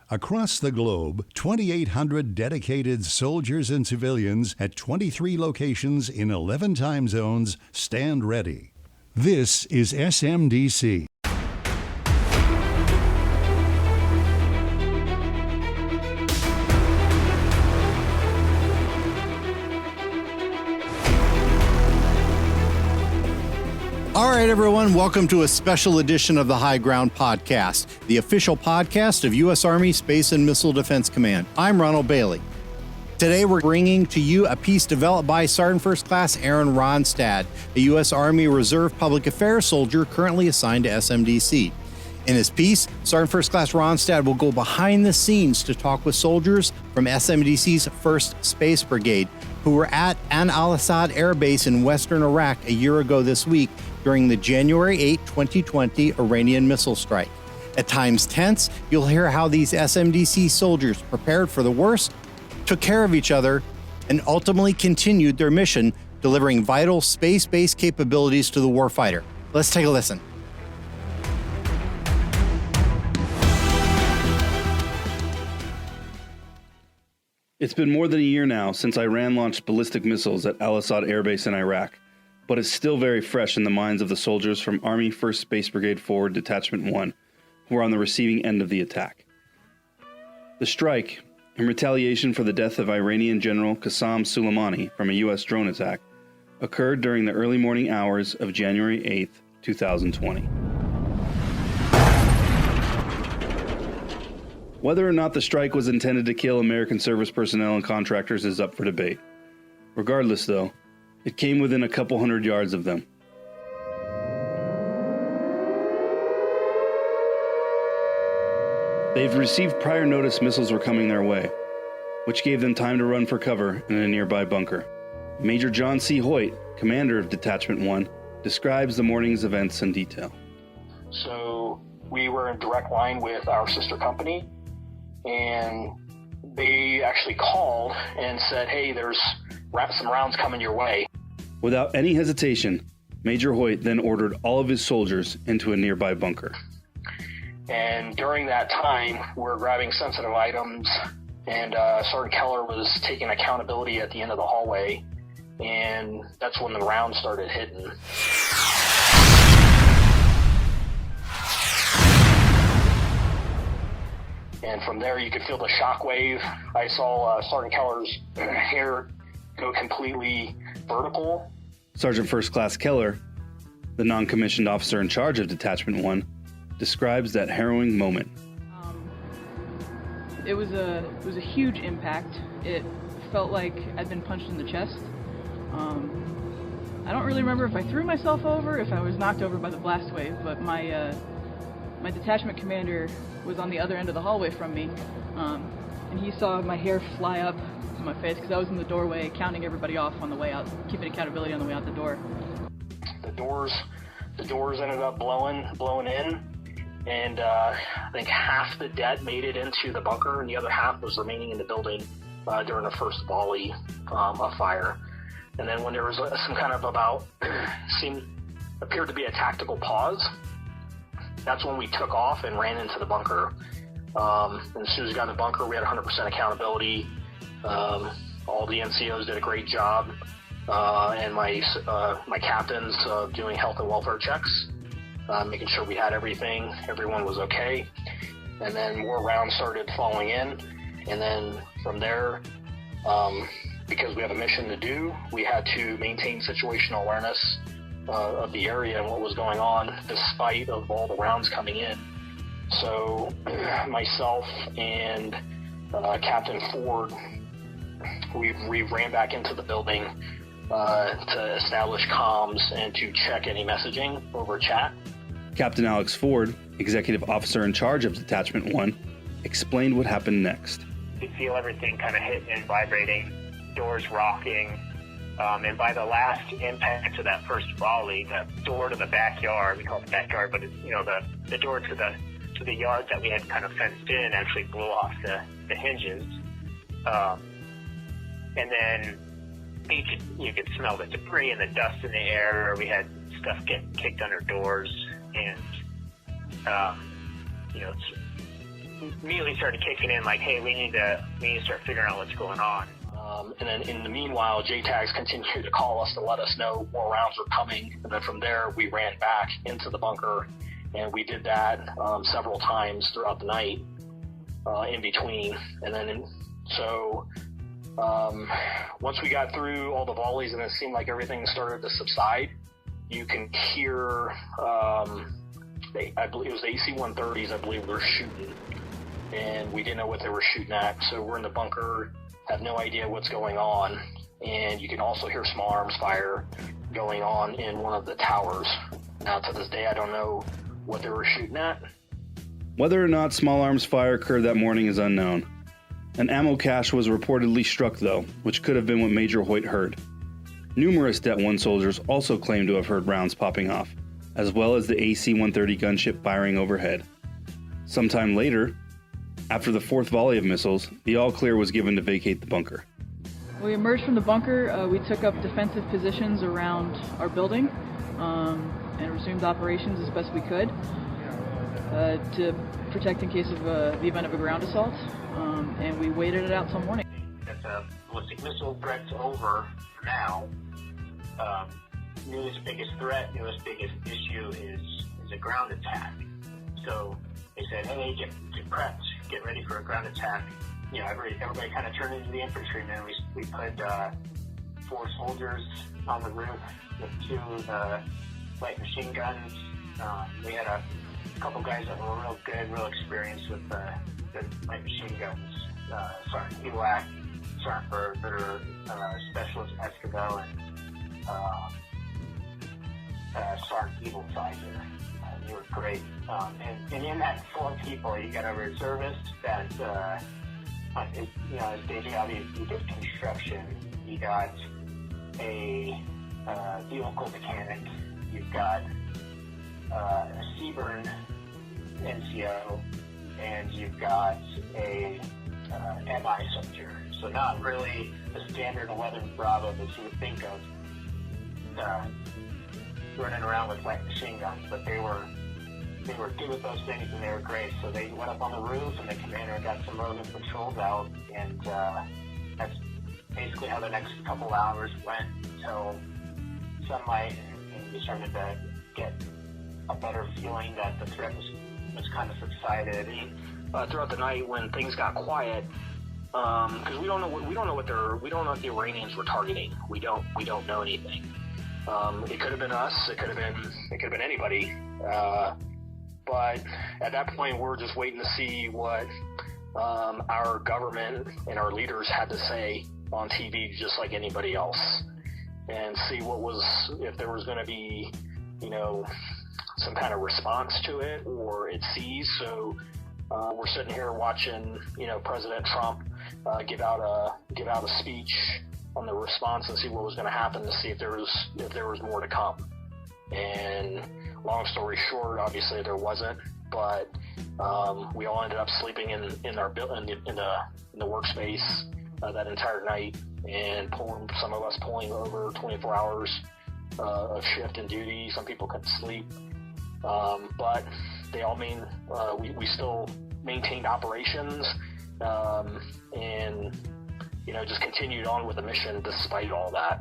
Across the globe, 2,800 dedicated soldiers and civilians at 23 locations in 11 time zones stand ready. This is SMDC. All right, everyone, welcome to a special edition of the High Ground Podcast, the official podcast of U.S. Army Space and Missile Defense Command. I'm Ronald Bailey. Today, we're bringing to you a piece developed by Sergeant First Class Aaron Rognstadt, a U.S. Army Reserve Public Affairs soldier currently assigned to SMDC. In his piece, Sergeant First Class Rognstadt will go behind the scenes to talk with soldiers from SMDC's 1st Space Brigade, who were at al-Asaid airbase in western Iraq a year ago this week during the January 8, 2020 Iranian missile strike. At times tense, you'll hear how these SMDC soldiers prepared for the worst, took care of each other, and ultimately continued their mission, delivering vital space-based capabilities to the warfighter. Let's take a listen. It's been more than a year now since Iran launched ballistic missiles at al-Asaid airbase in Iraq, but it's still very fresh in the minds of the soldiers from Army 1st Space Brigade Forward Detachment 1, who were on the receiving end of the attack. The strike, in retaliation for the death of Iranian General Qasem Soleimani from a U.S. drone attack, occurred during the early morning hours of January 8, 2020. Whether or not the strike was intended to kill American service personnel and contractors is up for debate. Regardless, though, it came within a couple hundred yards of them. They've received prior notice missiles were coming their way, which gave them time to run for cover in a nearby bunker. Major John C. Hoyt, commander of Detachment 1, describes the morning's events in detail. So we were in direct line with our sister company, and they actually called and said, hey, there's some rounds coming your way. Without any hesitation, Major Hoyt then ordered all of his soldiers into a nearby bunker. And during that time, we're grabbing sensitive items, and Sergeant Keller was taking accountability at the end of the hallway, and that's when the rounds started hitting. And from there, you could feel the shockwave. I saw Sergeant Keller's hair go completely vertical. Sergeant First Class Keller, the non-commissioned officer in charge of Detachment 1, describes that harrowing moment. It was a huge impact. It felt like I'd been punched in the chest. I don't really remember if I threw myself over, if I was knocked over by the blast wave, but my detachment commander was on the other end of the hallway from me, and he saw my hair fly up to my face because I was in the doorway counting everybody off on the way out, keeping accountability on the way out the door. The doors ended up blowing in, and I think half the dead made it into the bunker, and the other half was remaining in the building during the first volley of fire. And then when there was some kind of appeared to be a tactical pause, that's when we took off and ran into the bunker. And as soon as we got in the bunker, we had 100% accountability. All the NCOs did a great job, and my captains doing health and welfare checks, making sure we had everything, everyone was okay. And then more rounds started falling in, and then from there, because we have a mission to do, we had to maintain situational awareness of the area and what was going on, despite of all the rounds coming in. So myself and Captain Ford, we ran back into the building to establish comms and to check any messaging over chat. Captain Alex Ford, executive officer in charge of Detachment 1, explained what happened next. You feel everything kind of hitting and vibrating, doors rocking. And by the last impact of that first volley, the door to the backyard, we call it the backyard, but it's, the door to the yard that we had kind of fenced in actually blew off the hinges. And then you could smell the debris and the dust in the air. We had stuff getting kicked under doors, and immediately started kicking in, like, hey, we need to start figuring out what's going on. And then in the meanwhile, JTAGs continued to call us to let us know more rounds were coming. And then from there, we ran back into the bunker, and we did that several times throughout the night in between. And then once we got through all the volleys and it seemed like everything started to subside, you can hear, I believe it was the AC-130s, I believe, were shooting. And we didn't know what they were shooting at. So we're in the bunker, have no idea what's going on. And you can also hear small arms fire going on in one of the towers. Now, to this day, I don't know what they were shooting at. Whether or not small arms fire occurred that morning is unknown. An ammo cache was reportedly struck, though, which could have been what Major Hoyt heard. Numerous Det 1 soldiers also claimed to have heard rounds popping off, as well as the AC-130 gunship firing overhead. Sometime later, after the fourth volley of missiles, the all-clear was given to vacate the bunker. When we emerged from the bunker, we took up defensive positions around our building and resumed operations as best we could to protect in case of the event of a ground assault, and we waited it out till morning. That the ballistic missile threat's over for now. Newest biggest threat, newest biggest issue is a ground attack. So they said, hey, get prepped, get ready for a ground attack. You know, everybody kind of turned into the infantrymen. We put 4 soldiers on the roof with 2 light machine guns. We had a couple guys that were real good, real experienced with the light machine guns. Sergeant Elak, Sergeant Berger, Specialist Escobar, and Sergeant Evilsizer. You were great. And in that 4 people, you got a reservist that, his day job, he did construction. You got a vehicle mechanic. You've got a Seaburn NCO, and you've got a MI soldier. So not really the standard 11 Bravo that you would think of running around with light machine guns, but they were good with those things, and they were great. So they went up on the roof, and the commander got some roving patrols out, and that's basically how the next couple hours went until sunlight, and we started to get a better feeling that the threat was kind of subsided. Throughout the night, when things got quiet, because we don't know what the Iranians were targeting. We don't know anything. It could have been us. It could have been anybody. But at that point, we're just waiting to see what our government and our leaders had to say on TV, just like anybody else, and see if there was going to be, some kind of response to it, or it ceased. So we're sitting here watching, President Trump give out a speech on the response and see what was going to happen, to see if there was more to come. And long story short, obviously there wasn't, but we all ended up sleeping in the workspace that entire night, and some of us pulling over 24 hours of shift and duty. Some people couldn't sleep, but they all we still maintained operations, and just continued on with the mission despite all that.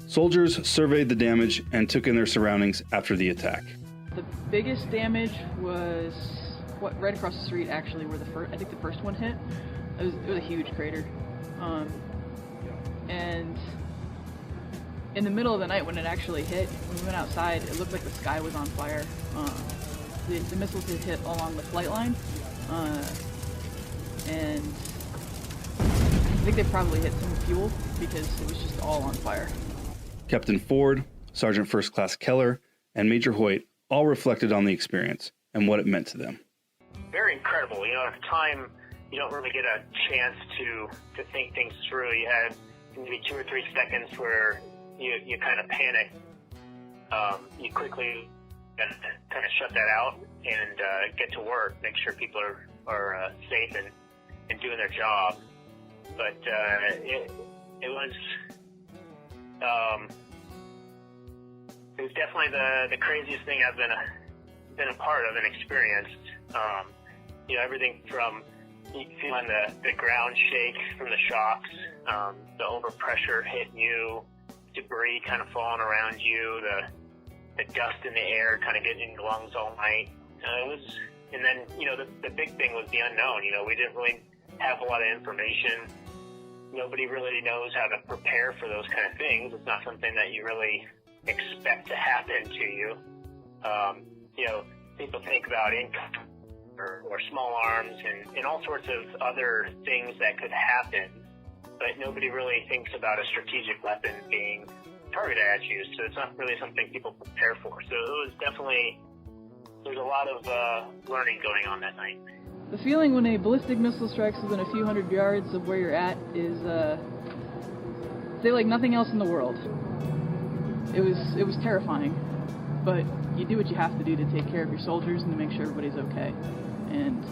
Soldiers surveyed the damage and took in their surroundings after the attack. The biggest damage was right across the street, actually, where the first one hit. It was a huge crater, and in the middle of the night when it actually hit, when we went outside, it looked like the sky was on fire. The missiles had hit along the flight line, and I think they probably hit some fuel because it was just all on fire. Captain Ford, Sergeant First Class Keller, and Major Hoyt all reflected on the experience and what it meant to them. Very incredible. At the time, you don't really get a chance to think things through. You had maybe 2 or 3 seconds where you kind of panic. You quickly kind of shut that out and get to work, make sure people are safe and doing their job. But it was definitely the craziest thing I've been a part of and experienced. everything from feeling the ground shake from the shocks, the overpressure hitting you, debris kind of falling around you, the dust in the air kind of getting in your lungs all night. And then, the big thing was the unknown. We didn't really have a lot of information. Nobody really knows how to prepare for those kind of things. It's not something that you really expect to happen to you. People think about income or small arms and all sorts of other things that could happen, but nobody really thinks about a strategic weapon being targeted at you, so it's not really something people prepare for. So it was definitely, there's a lot of learning going on that night. The feeling when a ballistic missile strikes within a few hundred yards of where you're at is, say, like nothing else in the world. It was terrifying, but you do what you have to do to take care of your soldiers and to make sure everybody's okay. And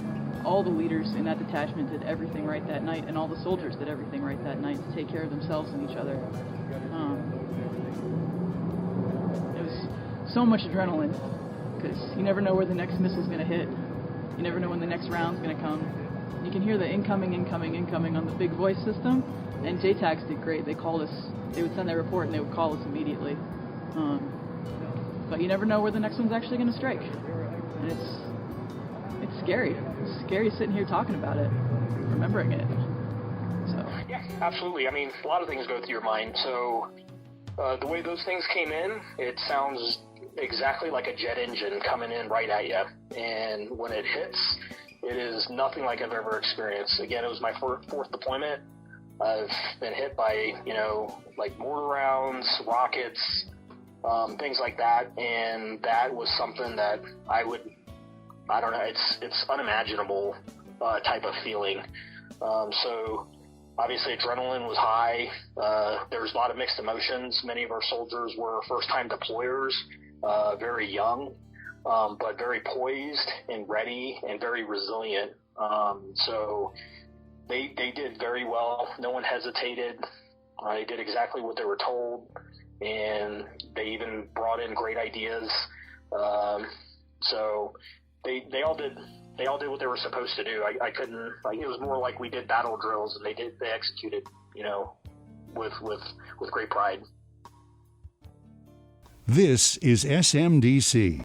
all the leaders in that detachment did everything right that night, and all the soldiers did everything right that night to take care of themselves and each other. It was so much adrenaline, because you never know where the next missile's going to hit. You never know when the next round's going to come. You can hear the incoming on the big voice system, and JTAGs did great. They called us, they would send their report and they would call us immediately. But you never know where the next one's actually going to strike. And it's scary. It's scary sitting here talking about it, remembering it. So. Yeah, absolutely. I mean, a lot of things go through your mind. So the way those things came in, it sounds exactly like a jet engine coming in right at you. And when it hits, it is nothing like I've ever experienced. Again, it was my fourth deployment. I've been hit by, like mortar rounds, rockets, things like that. And that was something that I don't know, it's unimaginable type of feeling. So obviously adrenaline was high. There was a lot of mixed emotions. Many of our soldiers were first-time deployers, very young, but very poised and ready and very resilient. So they did very well. No one hesitated. They did exactly what they were told, and they even brought in great ideas. So they all did what they were supposed to do. I couldn't, it was more like we did battle drills, and they executed, with great pride. This is SMDC.